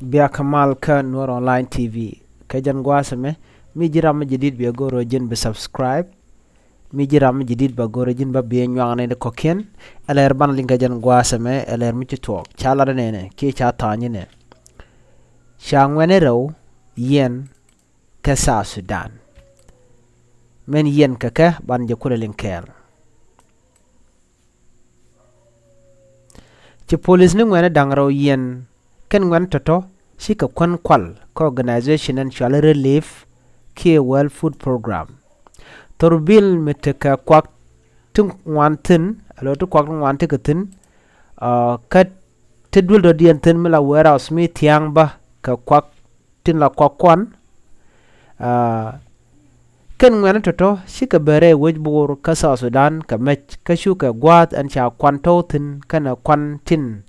بيا كمال كنور اونلاين تي في كجن قواسمه مي جرام جديد بيا غورو جن بسبسكرايب مي جرام جديد بغورو جن ببين يواني كوكين الير بان لينكا جن قواسمه الير ميتي توك چالا نene كي چا تاني ne شانواني رو ين كسا سودان من ين كك بان جكول لينكير ci police ni ngwene dangro yen ken ngwen toto shika kwan kwal ko organization and shall relief ki world food program torbil meteka kwak tung wantin alo to kwak wantin katin kat tedul do dien tin mila warehouse mi tiang ba ka kwak tin la kwak kwan ken ngwene toto shika bere wejbur ka sa Sudan ka mech ka shuka gwat an cha kwanto tin kana kwantin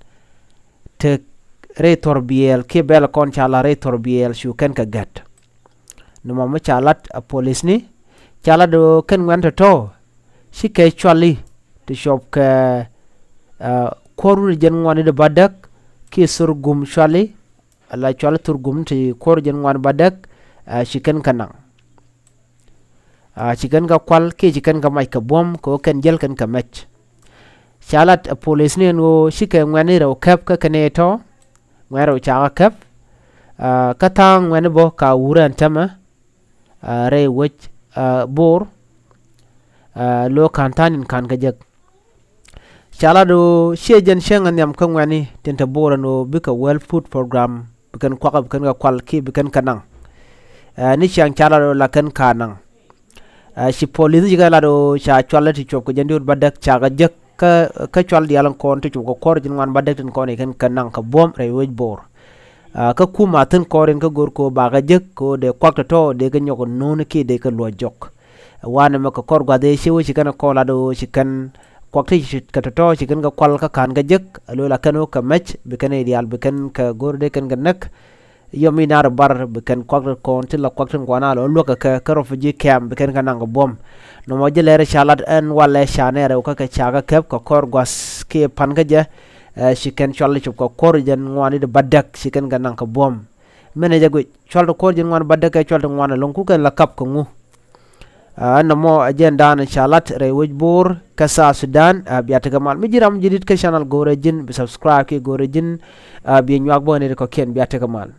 te retor biel ke bel kon chala retor biel shuken ka gat numa ma chalat a police ni chala do ken ngwene toto shika chwali te shop ka koru jen ngwani de badak ki surgum chwali ala chwali turgum te koru jen ngwani badak shiken kanang chicken ka kwal ke chicken ka mai ka bom ko ken jel kan ka mech chalat police ni no shike ngwani ro kap ka kaneto ngwaro cha kap ka tang ngwani bo ka uran tama re wech bor lo kantanin kan ka jek chala do shejen shengan yam ka ngwani tenta bor no bika well food program bikan kwaka bikan ka kwal ki bikan kanang ni chang chala do la kan kanang si police jiga lado cha chwala ti chop ko jandiwul badak cha ga jek ka chwal dialan kon ti chop ko kor jin wan badak tin kon ken kanang ka bom re wej bor ka kuma tin koren ka gor ko ba ga jek ko de kwakto to de ga nyoko non ki de ka lo jok wana ma ko kor gwa de shi wo shi kana ko lado shi kan kwakti shi ka to shi kan ga kwal ka kan ga jek alo la kano ka mech be kan ideal be kan ka gor de kan ga nak yomi nar bar beken kwakta kon til la kwakta ngwana lo loka ka refugee camp beken kanang bom no mo jelere chalat en wala chanere ko ka chaga kep ko kor gwas ke pan ga je shiken chwal chup ko kor jen ngwani de badak shiken kanang ka bom mene jago chwal ko jen ngwan badak ka chwal ngwana lon ku kan la kap ko ngu no mo agenda na chalat re wujbur kasa Sudan biata gamal mi jiram jidit ka channel gore jin bi subscribe ke gore jin bi nyak bo ne ko ken biata gamal